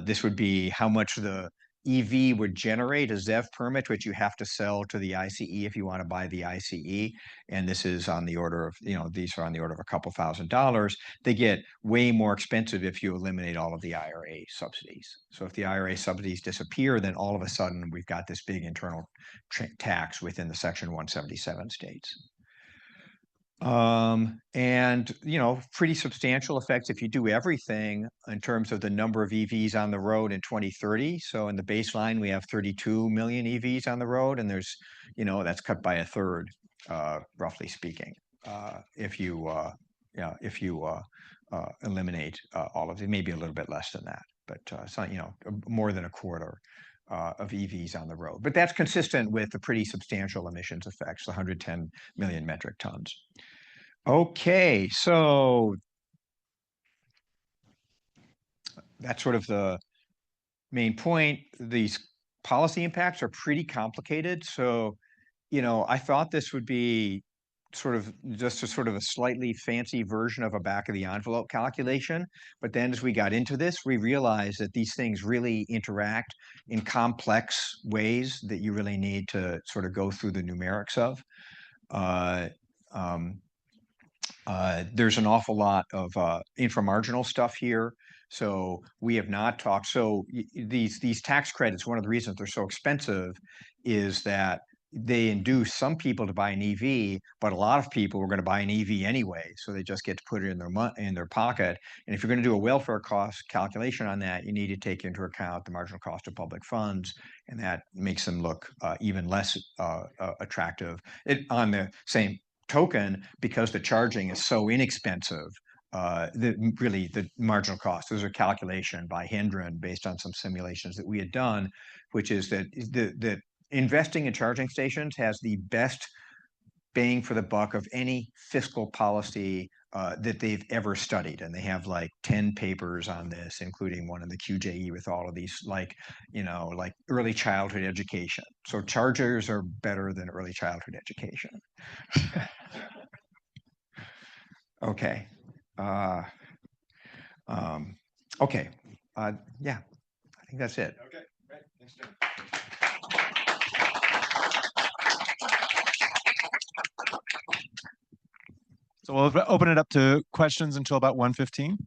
this would be how much the EV would generate a ZEV permit, which you have to sell to the ICE if you want to buy the ICE. And this is on the order of, these are on the order of a couple $1,000s. They get way more expensive if you eliminate all of the IRA subsidies. So if the IRA subsidies disappear, then all of a sudden we've got this big internal tax within the Section 177 states. And pretty substantial effects if you do everything in terms of the number of EVs on the road in 2030. So in the baseline, we have 32 million EVs on the road, and there's, that's cut by a third, roughly speaking, if you eliminate all of it, maybe a little bit less than that, but it's not, more than a quarter of EVs on the road. But that's consistent with the pretty substantial emissions effects, 110 million metric tons. Okay, so that's sort of the main point. These policy impacts are pretty complicated. So, I thought this would be sort of just a slightly fancy version of a back of the envelope calculation. But then as we got into this, we realized that these things really interact in complex ways that you really need to sort of go through the numerics of. There's an awful lot of inframarginal stuff here. So we have not talked. So these tax credits, one of the reasons they're so expensive is that they induce some people to buy an EV, but a lot of people are going to buy an EV anyway. So they just get to put it in their pocket. And if you're going to do a welfare cost calculation on that, you need to take into account the marginal cost of public funds, and that makes them look even less attractive. On the same token, because the charging is so inexpensive, the marginal cost, there's a calculation by Hendren based on some simulations that we had done, which is that the investing in charging stations has the best bang for the buck of any fiscal policy that they've ever studied. And they have like 10 papers on this, including one in the QJE with all of these, like early childhood education. So chargers are better than early childhood education. Okay. Okay. Yeah, I think that's it. Okay, great. Thanks, Jim. So we'll open it up to questions until about 1:15.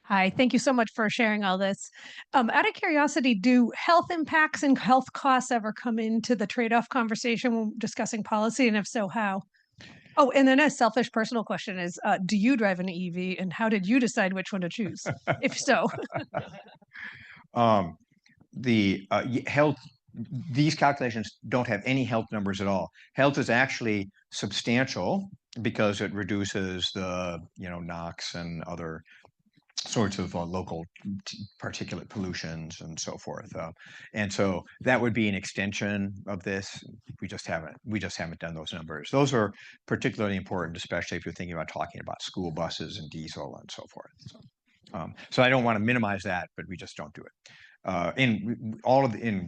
Hi, thank you so much for sharing all this. Out of curiosity, do health impacts and health costs ever come into the trade-off conversation when discussing policy? And if so, how? Oh, and then a selfish personal question is, do you drive an EV and how did you decide which one to choose? If so. The health, these calculations don't have any health numbers at all. Health is actually substantial because it reduces the, NOx and other sorts of local particulate pollutions and so forth. And so that would be an extension of this. We just haven't done those numbers. Those are particularly important, especially if you're thinking about talking about school buses and diesel and so forth. So I don't want to minimize that, but we just don't do it. And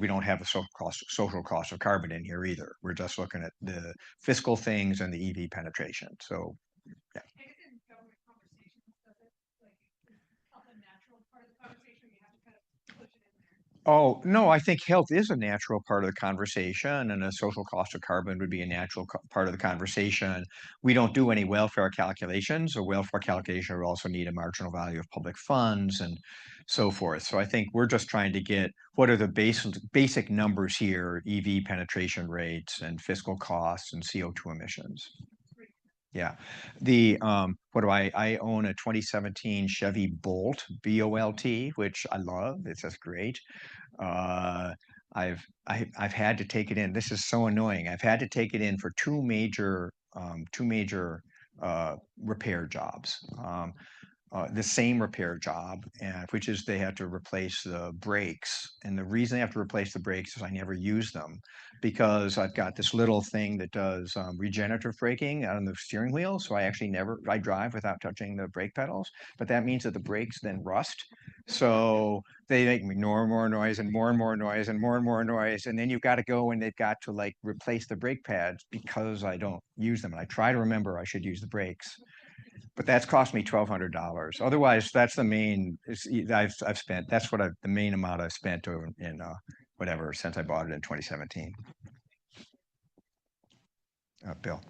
we don't have a social cost of carbon in here either. We're just looking at the fiscal things and the EV penetration. So, yeah. Oh, no, I think health is a natural part of the conversation, and a social cost of carbon would be a natural part of the conversation. We don't do any welfare calculations. A welfare calculation would also need a marginal value of public funds and so forth. So I think we're just trying to get what are the basic numbers here, EV penetration rates and fiscal costs and CO2 emissions. Yeah, I own a 2017 Chevy Bolt, B-O-L-T, which I love. It's just great. I've had to take it in. This is so annoying. I've had to take it in for two major repair jobs. The same repair job, which is they have to replace the brakes. And the reason they have to replace the brakes is I never use them because I've got this little thing that does regenerative braking on the steering wheel. So I actually I drive without touching the brake pedals, but that means that the brakes then rust So they make more and more noise and more and more noise and more and more noise. And then you've got to go and they've got to like replace the brake pads because I don't use them. And I try to remember I should use the brakes. But that's cost me $1,200. Otherwise, that's the main. I've spent. That's what the main amount I've spent in whatever since I bought it in 2017. Bill.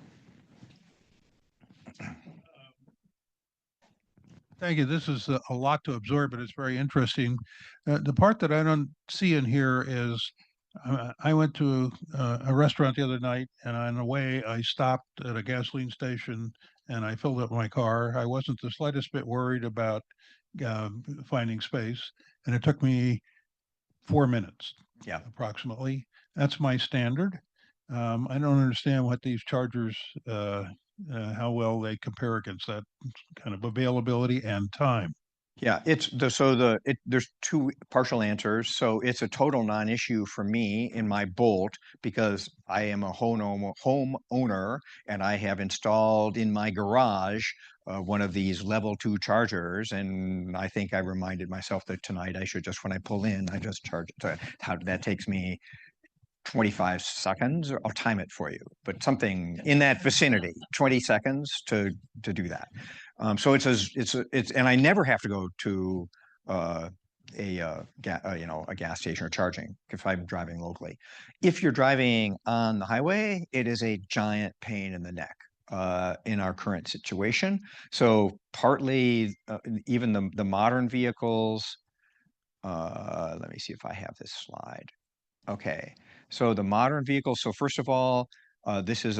Thank you. This is a lot to absorb, but it's very interesting. The part that I don't see in here is I went to a restaurant the other night, and on the way, I stopped at a gasoline station and I filled up my car. I wasn't the slightest bit worried about finding space, and it took me 4 minutes, Yeah. approximately. That's my standard. I don't understand what these chargers, how well they compare against that kind of availability and time. Yeah, there's two partial answers. So it's a total non-issue for me in my Bolt because I am a homeowner and I have installed in my garage one of these level 2 chargers, and I think I reminded myself that tonight I should just when I pull in, I just charge it. How that takes me 25 seconds, or I'll time it for you, but something in that vicinity, 20 seconds to do that. So and I never have to go to a gas station or charging if I'm driving locally. If you're driving on the highway, it is a giant pain in the neck in our current situation. So partly even the modern vehicles. Let me see if I have this slide. Okay, so the modern vehicles. So first of all, this is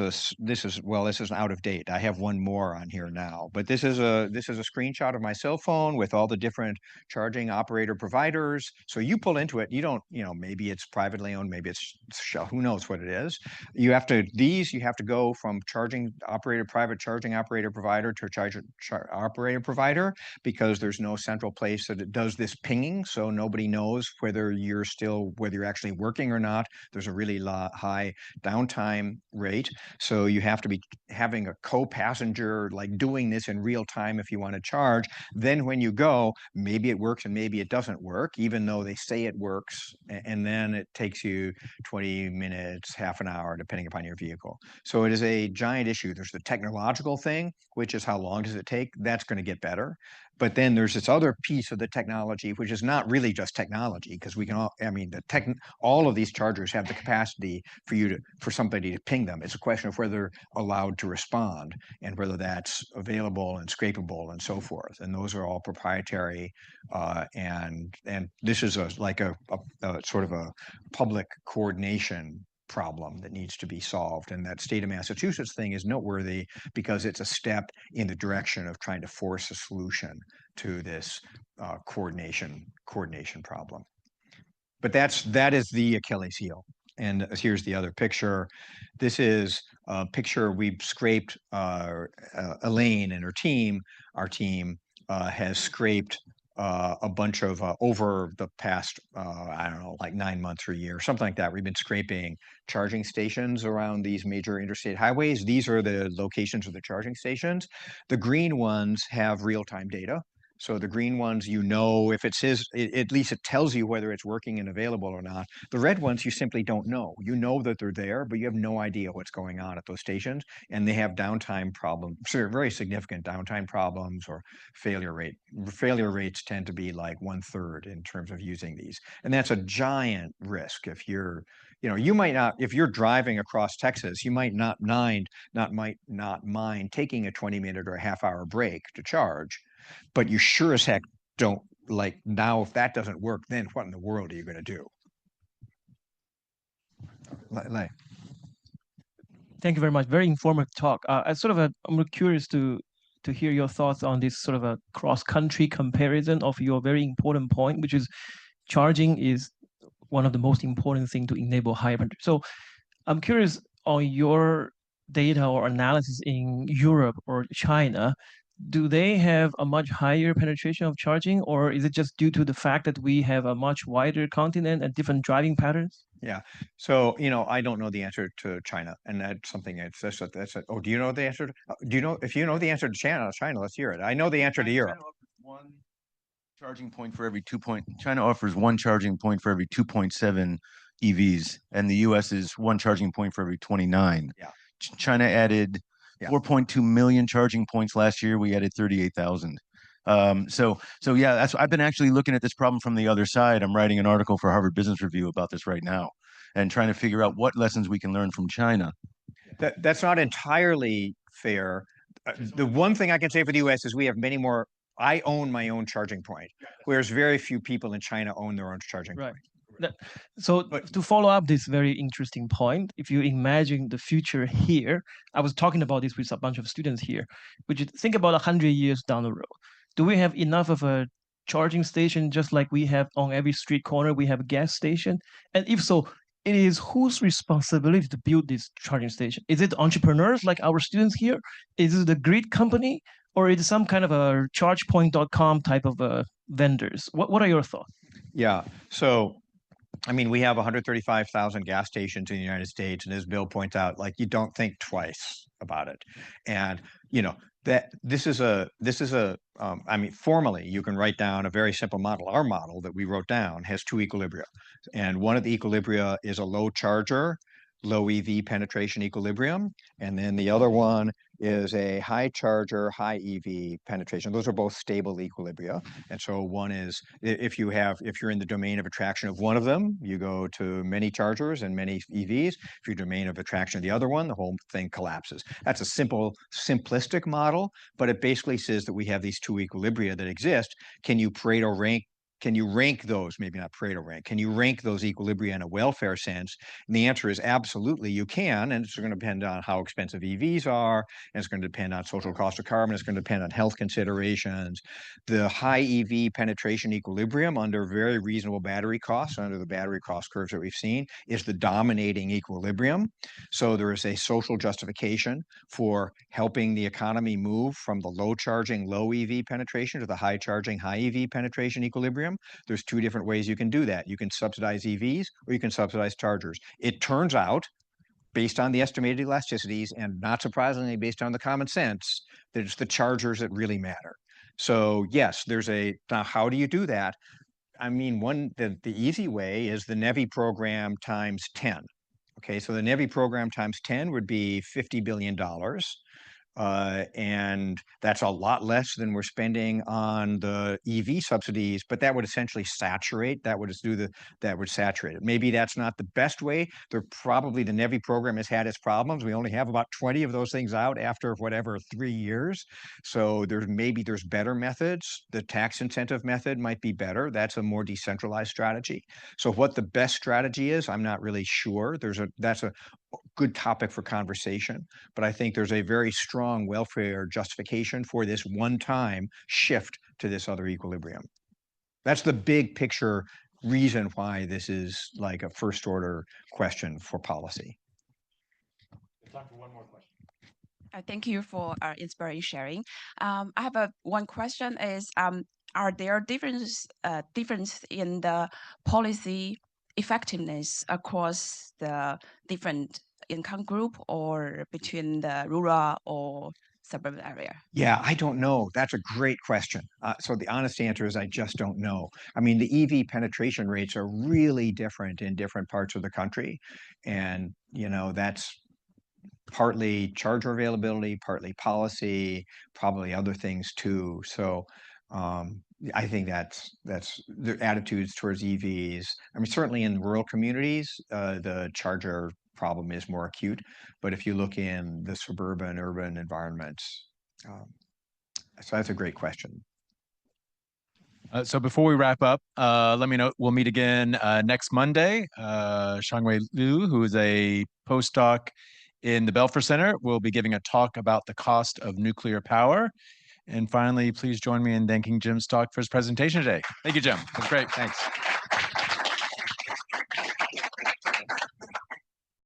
out of date. I have one more on here now, but this is a screenshot of my cell phone with all the different charging operator providers. So you pull into it, you don't, maybe it's privately owned, maybe it's who knows what it is. You have to go from private charging operator provider to operator provider because there's no central place that it does this pinging. So nobody knows whether you're actually working or not. There's a really high downtime rate. So you have to be having a co-passenger like doing this in real time if you want to charge. Then when you go, maybe it works and maybe it doesn't work, even though they say it works. And then it takes you 20 minutes, half an hour, depending upon your vehicle. So it is a giant issue. There's the technological thing, which is how long does it take? That's going to get better. But then there's this other piece of the technology, which is not really just technology, because we can all of these chargers have the capacity for somebody to ping them. It's a question of whether they're allowed to respond and whether that's available and scrapable and so forth. And those are all proprietary. And this is like a sort of a public coordination problem that needs to be solved. And that state of Massachusetts thing is noteworthy because it's a step in the direction of trying to force a solution to this coordination problem. But that is the Achilles heel. And here's the other picture. This is a picture we've scraped. Elaine and our team has scraped a bunch of over the past, I don't know, like 9 months or a year, something like that. We've been scraping charging stations around these major interstate highways. These are the locations of the charging stations. The green ones have real-time data. So the green ones, if it says, at least it tells you whether it's working and available or not. The red ones, you simply don't know. You know that they're there, but you have no idea what's going on at those stations. And they have downtime problems, very significant downtime problems or failure rate. Failure rates tend to be like 1/3 in terms of using these. And that's a giant risk if you might not, if you're driving across Texas, you might not mind taking a 20-minute or a half-hour break to charge. But you sure as heck don't now, if that doesn't work, then what in the world are you going to do? Thank you very much. Very informative talk. I'm curious to hear your thoughts on this sort of a cross-country comparison of your very important point, which is charging is one of the most important things to enable hybrid. So I'm curious on your data or analysis in Europe or China. Do they have a much higher penetration of charging, or is it just due to the fact that we have a much wider continent and different driving patterns? Yeah. So, I don't know the answer to China, and that's something oh, do you know the answer? If you know the answer to China, let's hear it. I know the answer to Europe. charging point for every China offers one charging point for every 2.7 EVs, and the US is one charging point for every 29. Yeah. China added 4.2 million charging points last year. We added 38,000. So yeah, I've been actually looking at this problem from the other side. I'm writing an article for Harvard Business Review about this right now and trying to figure out what lessons we can learn from China. That's not entirely fair. The one thing I can say for the US is we have many more. I own my own charging point, whereas very few people in China own their own charging point. So to follow up this very interesting point, if you imagine the future here, I was talking about this with a bunch of students here, which you think about 100 years down the road. Do we have enough of a charging station just like we have on every street corner, we have a gas station? And if so, it is whose responsibility to build this charging station? Is it entrepreneurs like our students here? Is it the grid company? Or is it some kind of a chargepoint.com type of vendors? What are your thoughts? Yeah. So I mean, we have 135,000 gas stations in the United States, and as Bill points out, like you don't think twice about it. And that this is a I mean, formally, you can write down a very simple model. Our model that we wrote down has two equilibria, and one of the equilibria is a low charger, low EV penetration equilibrium, and then the other one is a high charger, high EV penetration. Those are both stable equilibria. And so one is, if you're in the domain of attraction of one of them, you go to many chargers and many EVs. If you're domain of attraction of the other one, the whole thing collapses. That's a simple, simplistic model, but it basically says that we have these two equilibria that exist. Can you Pareto rank? Can you rank those? Maybe not Pareto rank. Can you rank those equilibria in a welfare sense? And the answer is absolutely you can. And it's going to depend on how expensive EVs are. And it's going to depend on social cost of carbon. It's going to depend on health considerations. The high EV penetration equilibrium under very reasonable battery costs, under the battery cost curves that we've seen, is the dominating equilibrium. So there is a social justification for helping the economy move from the low charging, low EV penetration to the high charging, high EV penetration equilibrium. There's two different ways you can do that. You can subsidize EVs or you can subsidize chargers. It turns out, based on the estimated elasticities and not surprisingly based on the common sense, that it's the chargers that really matter. So yes, now how do you do that? I mean, the easy way is the NEVI program times 10. Okay, so the NEVI program times 10 would be $50 billion. And that's a lot less than we're spending on the EV subsidies, but that would essentially saturate. That would saturate it. Maybe that's not the best way. The NEVI program has had its problems. We only have about 20 of those things out after whatever 3 years. So there's better methods. The tax incentive method might be better. That's a more decentralized strategy. So what the best strategy is, I'm not really sure. That's a good topic for conversation, but I think there's a very strong welfare justification for this one-time shift to this other equilibrium. That's the big picture reason why this is like a first order question for policy. Time for one more question. Thank you for inspiring sharing. I have one question is, are there difference in the policy effectiveness across the different income group or between the rural or suburban area? Yeah, I don't know. That's a great question. So the honest answer is I just don't know. I mean, the EV penetration rates are really different in different parts of the country. And, that's partly charger availability, partly policy, probably other things too. So I think that's the attitudes towards EVs. I mean, certainly in rural communities, the charger problem is more acute. But if you look in the suburban, urban environments, so that's a great question. So before we wrap up, let me know, we'll meet again next Monday. Shangwei Liu, who is a postdoc in the Belfer Center, will be giving a talk about the cost of nuclear power. And finally, please join me in thanking Jim Stock for his presentation today. Thank you, Jim. It was great. Thanks.